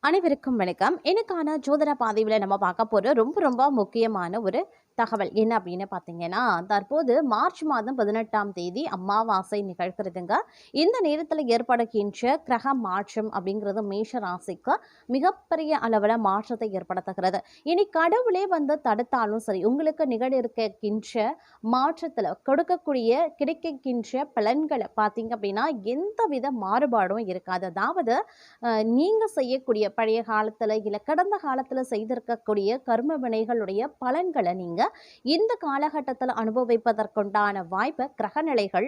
அனைவருக்கும் வணக்கம். எனக்கான ஜோதிட பாதையில நம்ம பார்க்க போற ரொம்ப ரொம்ப முக்கியமான ஒரு தகவல் என்ன அப்படின்னு பார்த்தீங்கன்னா, தற்போது மார்ச் மாதம் 18ஆம் தேதி அமாவாசை நிகழ்கிறதுங்க. இந்த நேரத்தில் ஏற்படுகின்ற கிரக மாற்றம் அப்படிங்கிறது மேஷ ராசிக்கு மிகப்பெரிய அளவில் மாற்றத்தை ஏற்படுத்துகிறது. இனி கடவுளே வந்து தடுத்தாலும் சரி, உங்களுக்கு நிகழ இருக்கின்ற மாற்றத்தில் கிடைக்கின்ற பலன்களை பார்த்தீங்க அப்படின்னா எந்தவித மாறுபாடும் இருக்காது. அதாவது நீங்க செய்யக்கூடிய பழைய காலத்துல இல்ல கடந்த காலத்துல செய்திருக்கக்கூடிய கர்ம வினைகளுடைய பலன்களை நீங்க இந்த காலகட்டத்தில் அனுபவிப்பதற்குண்டான வாய்ப்பை கிரகநிலைகள்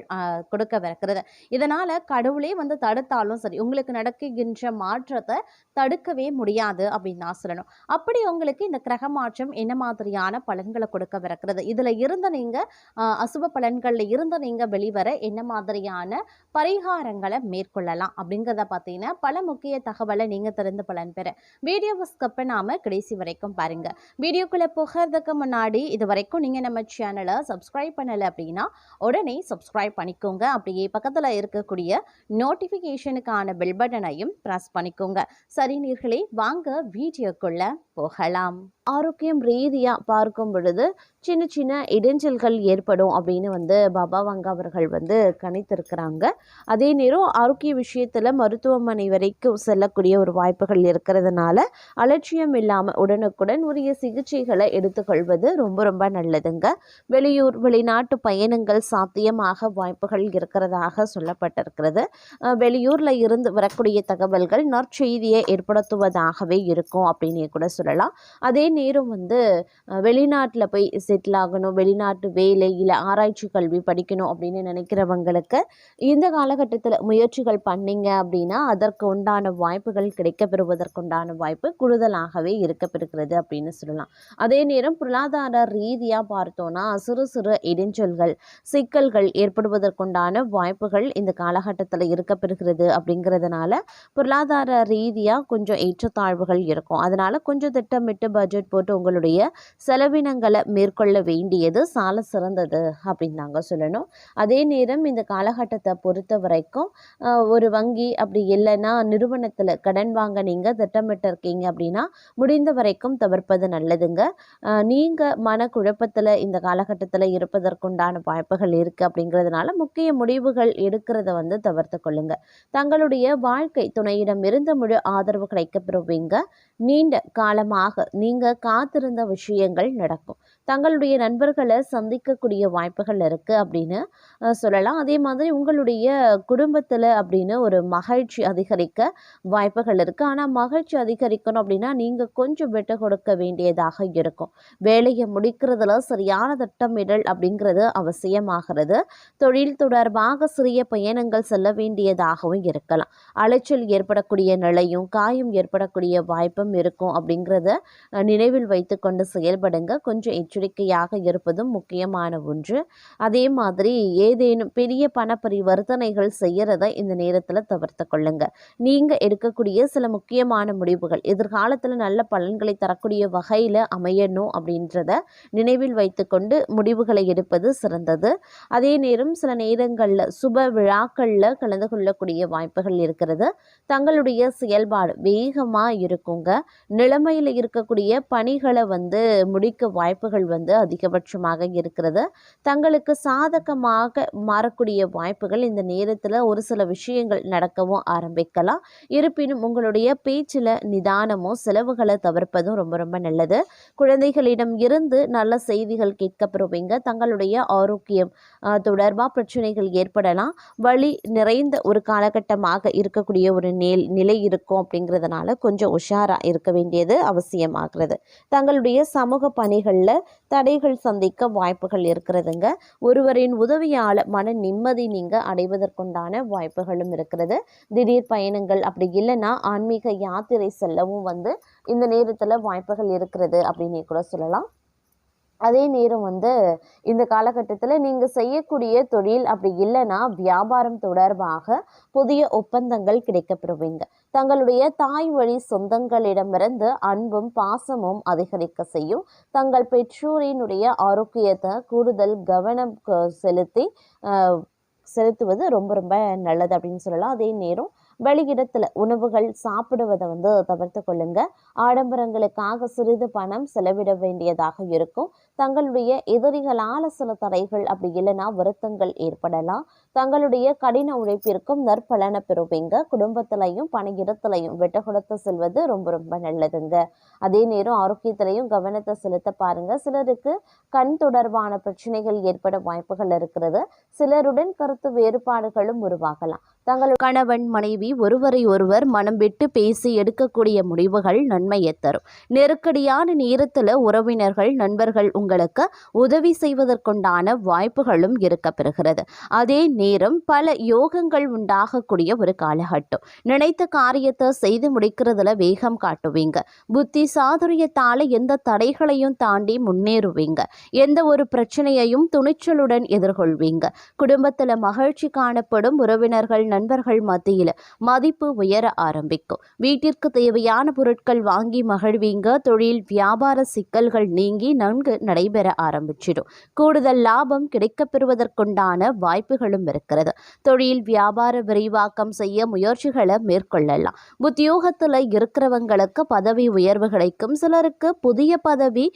கொடுக்கவிருக்கிறது. இதனால கடவுளே வந்து தடுத்தாலும் சரி, உங்களுக்கு நடக்குகின்ற மாற்றத்தை தடுக்கவே முடியாது அப்படின்னு நான் சொல்லணும். அப்படி உங்களுக்கு இந்த கிரக மாற்றம் என்ன மாதிரியான பலன்களை கொடுக்கவிருக்கிறது, இதுல இருந்து நீங்க அசுப பலன்கள்ல இருந்து நீங்க வெளிவர என்ன மாதிரியான பரிகாரங்களை மேற்கொள்ளலாம் அப்படிங்கிறத பார்த்தீங்கன்னா பல முக்கிய தகவலை நீங்க தெரிந்து பலன் பெற வீடியோவை ஸ்கிப் பண்ணாம கடைசி வரைக்கும் பாருங்க. வீடியோக்குள்ள போகிறதுக்கு முன்னாடி இது வரைக்கும் நீங்க நம்ம சேனலை சப்ஸ்கிரைப் பண்ணல அப்படின்னா உடனே சப்ஸ்கிரைப் பண்ணிக்கோங்க. அப்படியே பக்கத்துல இருக்கக்கூடிய நோட்டிபிகேஷனுக்கான பெல் பட்டனையும் பிரஸ் பண்ணிக்கோங்க. சரி நேயர்களே, வாங்க வீடியோக்குள்ள போகலாம். ஆரோக்கியம் ரீதியா பார்க்கும் பொழுது சின்ன சின்ன இடைஞ்சல்கள் ஏற்படும் அப்படின்னு வந்து பாபா வங்கா அவர்கள் வந்து கணித்திருக்கிறாங்க. அதே நேரம் ஆரோக்கிய விஷயத்துல மருத்துவமனை வரைக்கும் செல்லக்கூடிய ஒரு வாய்ப்புகள் இருக்கிறதுனால அலட்சியம் இல்லாமல் உடனுக்குடன் உரிய சிகிச்சைகளை எடுத்துக்கொள்வது ரொம்ப ரொம்ப நல்லதுங்க. வெளிநாட்டு பயணங்கள் சாத்தியமாக வாய்ப்புகள் இருக்கிறதாக சொல்லப்பட்டிருக்கிறது. வெளியூர்ல இருந்து வரக்கூடிய தகவல்கள் நற்செய்தியை ஏற்படுத்துவதாகவே இருக்கும் அப்படின்னு கூட சொல்லலாம். அதே நேரம் வந்து வெளிநாட்டில் போய் செட்டில் ஆகணும், வெளிநாட்டு வேலை இல்லை ஆராய்ச்சி கல்வி படிக்கணும் அப்படின்னு நினைக்கிறவங்களுக்கு இந்த காலகட்டத்தில் முயற்சிகள் பண்ணிங்க அப்படின்னா அதற்கு உண்டான வாய்ப்புகள் கிடைக்கப்பெறுவதற்குண்டான வாய்ப்பு கூடுதலாகவே இருக்கப்பெறுகிறது அப்படின்னு சொல்லலாம். அதே நேரம் பொருளாதார ரீதியாக பார்த்தோன்னா சிறு சிறு இடைஞ்சல்கள் சிக்கல்கள் ஏற்படுவதற்குண்டான வாய்ப்புகள் இந்த காலகட்டத்தில் இருக்கப்பெறுகிறது. அப்படிங்கிறதுனால பொருளாதார ரீதியாக கொஞ்சம் ஏற்றத்தாழ்வுகள் இருக்கும். அதனால கொஞ்சம் திட்டமிட்டு பட்ஜெட் போட்டு உங்களுடைய செலவினங்களை மேற்கொள்ள வேண்டியது சால சிறந்தது அப்படின்னு நாங்கள் சொல்லணும். அதே நேரம் இந்த காலகட்டத்தை பொறுத்த வரைக்கும் ஒரு வங்கி அப்படி இல்லைன்னா நிறுவனத்தில் கடன் வாங்க நீங்கள் திட்டமிட்டு இருக்கீங்க அப்படின்னா முடிந்த வரைக்கும் தவிர்ப்பது நல்லதுங்க. நீங்கள் மனக்குழப்பத்தில் இந்த காலகட்டத்தில் இருப்பதற்குண்டான வாய்ப்புகள் இருக்குது. அப்படிங்கிறதுனால முக்கிய முடிவுகள் எடுக்கிறத வந்து தவிர்த்து கொள்ளுங்க. தங்களுடைய வாழ்க்கை துணையிடம் இருந்து முழு ஆதரவு கிடைக்கப்பெறுவீங்க. நீண்ட காலமாக நீங்கள் காத்திருந்த விஷயங்கள் நடக்கும். தங்களுடைய நண்பர்களை சந்திக்கக்கூடிய வாய்ப்புகள் இருக்குது அப்படின்னு சொல்லலாம். அதே மாதிரி உங்களுடைய குடும்பத்தில் அப்படின்னு ஒரு மகிழ்ச்சி அதிகரிக்க வாய்ப்புகள் இருக்குது. ஆனால் மகிழ்ச்சி அதிகரிக்கணும் அப்படின்னா நீங்கள் கொஞ்சம் விட்டு கொடுக்க வேண்டியதாக இருக்கும். வேலையை முடிக்கிறதுல சரியான திட்டமிடல் அப்படிங்கிறது அவசியமாகிறது. தொழில் தொடர்பாக சிறிய பயணங்கள் செல்ல வேண்டியதாகவும் இருக்கலாம். அலைச்சல் ஏற்படக்கூடிய நிலையும் காயம் ஏற்படக்கூடிய வாய்ப்பும் இருக்கும். அப்படிங்கிறத நினைவில் வைத்து கொண்டு செயல்படுங்க. கொஞ்சம் எச்சரிக்கையாக இருப்பதும் முக்கியமான ஒன்று. அதே மாதிரி ஏதேனும் பெரிய பண பரிவர்த்தனைகள் செய்யறத இந்த நேரத்தில் தவிர்த்து கொள்ளுங்க. நீங்க எடுக்கக்கூடிய சில முக்கியமான முடிவுகள் எதிர்காலத்தில் நல்ல பலன்களை தரக்கூடிய வகையில் அமையணும் அப்படின்றத நினைவில் வைத்துக்கொண்டு முடிவுகளை எடுப்பது சிறந்தது. அதே நேரம் சில நேரங்களில் சுப விழாக்களில் கலந்து கொள்ளக்கூடிய வாய்ப்புகள் இருக்கிறது. தங்களுடைய செயல்பாடு வேகமாக இருக்குங்க. நிலைமையில் இருக்கக்கூடிய பணிகளை வந்து முடிக்க வாய்ப்புகள் வந்து அதிகபட்சமாக இருக்கிறது. தங்களுக்கு சாதகமாக மாறக்கூடிய வாய்ப்புகள் இந்த நேரத்தில் ஒரு சில விஷயங்கள் நடக்கவும் ஆரம்பிக்கலாம். இருப்பினும் உங்களுடைய பேச்சில் நிதானமும் செலவுகளை தவிர்ப்பதும் ரொம்ப ரொம்ப நல்லது. குழந்தைகளிடம் இருந்து நல்ல செய்திகள் கேட்கப்படுவீங்க. தங்களுடைய ஆரோக்கியம் தொடர்பாக பிரச்சனைகள் ஏற்படலாம். வலி நிறைந்த ஒரு காலகட்டமாக இருக்கக்கூடிய ஒரு நிலை இருக்கும். அப்படிங்கிறதுனால கொஞ்சம் உஷாராக இருக்க வேண்டியது அவசியமாகிறது. தங்களுடைய சமூக பணிகளில் தடைகள் சந்திக்க வாய்ப்புகள் இருக்கிறதுங்க. ஒருவரின் உதவியால் மன நிம்மதி நீங்கள் அடைவதற்குண்டான வாய்ப்புகளும் இருக்கிறது. திடீர் பயணங்கள் அப்படி இல்லைன்னா ஆன்மீக யாத்திரை செல்லவும் வந்து இந்த நேரத்தில் வாய்ப்புகள் இருக்கிறது அப்படின்னு கூட சொல்லலாம். அதே நேரம் வந்து இந்த காலகட்டத்தில் நீங்கள் செய்யக்கூடிய தொழில் அப்படி இல்லைன்னா வியாபாரம் தொடர்பாக புதிய ஒப்பந்தங்கள் கிடைக்கப்பெறுவீங்க. தங்களுடைய தாய் வழி சொந்தங்களிடமிருந்து அன்பும் பாசமும் அதிகரிக்க செய்யும். தங்கள் பெற்றோரினுடைய ஆரோக்கியத்தை கூடுதல் கவனம் செலுத்துவது ரொம்ப ரொம்ப நல்லது அப்படின்னு சொல்லலாம். அதே நேரம் வெளியிடத்துல உணவுகள் சாப்பிடுவதை தவிர்த்து கொள்ளுங்க. ஆடம்பரங்களுக்காக சிறிது பணம் செலவிட வேண்டியதாக இருக்கும். தங்களுடைய எதிரிகளால சில தடைகள் அப்படி இல்லைன்னா வருத்தங்கள் ஏற்படலாம். தங்களுடைய கடின உழைப்பிற்கும் நற்பலனை பெறுவீங்க. குடும்பத்திலையும் பணியிடத்திலையும் விட்டு கொடுத்து செல்வது ரொம்ப ரொம்ப நல்லதுங்க. அதே நேரம் ஆரோக்கியத்திலையும் கவனத்தை செலுத்த பாருங்க. சிலருக்கு கண் தொடர்பான பிரச்சனைகள் ஏற்பட வாய்ப்புகள் இருக்கிறது. சிலருடன் கருத்து வேறுபாடுகளும் உருவாகலாம். தங்கள் கணவன் மனைவி ஒருவரை ஒருவர் மனம் விட்டு பேசி எடுக்கக்கூடிய முடிவுகள் நன்மையை தரும். நெருக்கடியான நேரத்தில் உறவினர்கள் நண்பர்கள் உங்களுக்கு உதவி செய்வதற்குண்டான வாய்ப்புகளும் இருக்க பெறுகிறது. அதே நேரம் பல யோகங்கள் உண்டாகக்கூடிய ஒரு காலகட்டம். நினைத்த காரியத்தை செய்து முடிக்கிறதுல வேகம் காட்டுவீங்க. புத்தி சாதுரியத்தால எந்த தடைகளையும் தாண்டி முன்னேறுவீங்க. எந்த ஒரு பிரச்சனையையும் துணிச்சலுடன் எதிர்கொள்வீங்க. குடும்பத்துல மகிழ்ச்சி காணப்படும். உறவினர்கள் நண்பர்கள் மத்தியில் மதிப்பு உயர ஆரம்பிக்கும். வீட்டிற்கு தேவையான பொருட்கள் வாங்கி மகிழ்வீங்க. தொழில் வியாபார சிக்கல்கள் நீங்கி நன்கு நடைபெற ஆரம்பிச்சிடும். கூடுதல் லாபம் கிடைக்கப் பெறுவதற்குண்டான வாய்ப்புகளும் இருக்கிறது. தொழில் வியாபார விரிவாக்கம் செய்ய முயற்சிகளை மேற்கொள்ளலாம். உத்தியோகத்தில் இருக்கிறவங்களுக்கு பதவி உயர்வு கிடைக்கும். சிலருக்கு புதிய பதவி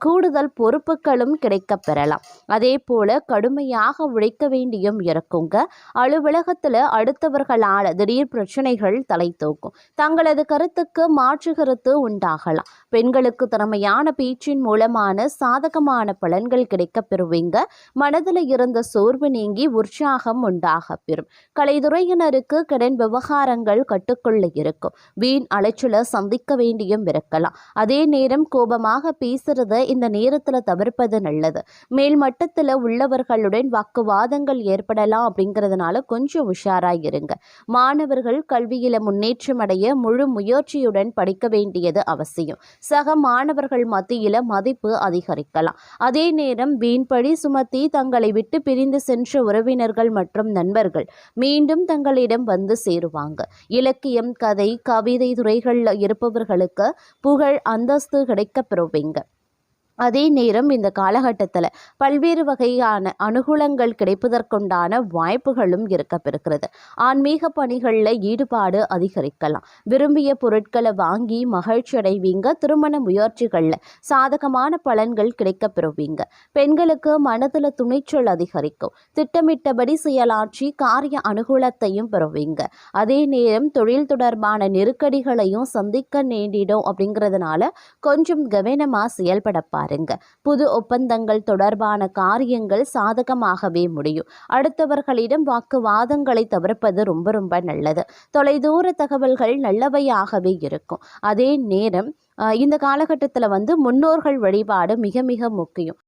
கூடுதல் பொறுப்புகளும் கிடைக்கப் பெறலாம். அதே போல கடுமையாக உழைக்க வேண்டியும் இருக்குங்க. அலுவலகத்தில் அடுத்தவர்களால் திடீர் பிரச்சனைகள் தலை தூக்கும். தங்களது கருத்துக்கு மாற்று கருத்து உண்டாகலாம். பெண்களுக்கு திறமையான பேச்சின் மூலமான சாதகமான பலன்கள் கிடைக்கப் பெறுவீங்க. மனதில் இருந்த சோர்வு நீங்கி உற்சாகம் உண்டாக பெறும். கலைத்துறையினருக்கு கடன் விவகாரங்கள் கட்டுக்குள்ள இருக்கும். வீண் அலைச்சலை சந்திக்க வேண்டியும் இருக்கலாம். அதே நேரம் கோபமாக பேசுறத இந்த நேரத்தில் தவிர்ப்பது நல்லது. மேல் மட்டத்தில் உள்ளவர்களுடன் வாக்குவாதங்கள் ஏற்படலாம். அப்படிங்கிறதுனால கொஞ்சம் உஷாராக இருங்க. மாணவர்கள் கல்வியில முன்னேற்றம் அடைய முழு முயற்சியுடன் படிக்க வேண்டியது அவசியம். சக மாணவர்கள் மத்தியில மதிப்பு அதிகரிக்கலாம். அதே நேரம் வீண்பழி சுமத்தி தங்களை விட்டு பிரிந்து சென்ற உறவினர்கள் மற்றும் நண்பர்கள் மீண்டும் தங்களிடம் வந்து சேருவாங்க. இலக்கியம், கதை, கவிதை துறைகளில் இருப்பவர்களுக்கு புகழ் அந்தஸ்து கிடைக்கப் பெறுவீங்க. அதே நேரம் இந்த காலகட்டத்தில் பல்வேறு வகையான அனுகூலங்கள் கிடைப்பதற்குண்டான வாய்ப்புகளும் இருக்கப்பெறுகிறது. ஆன்மீக பணிகளில் ஈடுபாடு அதிகரிக்கலாம். விரும்பிய பொருட்களை வாங்கி மகிழ்ச்சி அடைவீங்க. திருமண முயற்சிகளில் சாதகமான பலன்கள் கிடைக்கப் பெறுவீங்க. பெண்களுக்கு மனதில் துணிச்சல் அதிகரிக்கும். திட்டமிட்டபடி செயலாற்றி காரிய அனுகூலத்தையும் பெறுவீங்க. அதே நேரம் தொழில் தொடர்பான நெருக்கடிகளையும் சந்திக்க நேரிடும். அப்படிங்கிறதுனால கொஞ்சம் கவனமாக செயல்படப்பார். புது ஒப்பந்தங்கள் தொடர்பான காரியங்கள் சாதகமாகவே முடியும். அடுத்தவர்களிடம் வாக்குவாதங்களை தவிர்ப்பது ரொம்ப ரொம்ப நல்லது. தொலைதூர தகவல்கள் நல்லவையாகவே இருக்கும். அதே நேரம் இந்த காலகட்டத்தில் முன்னோர்கள் வழிபாடு மிக மிக முக்கியம்.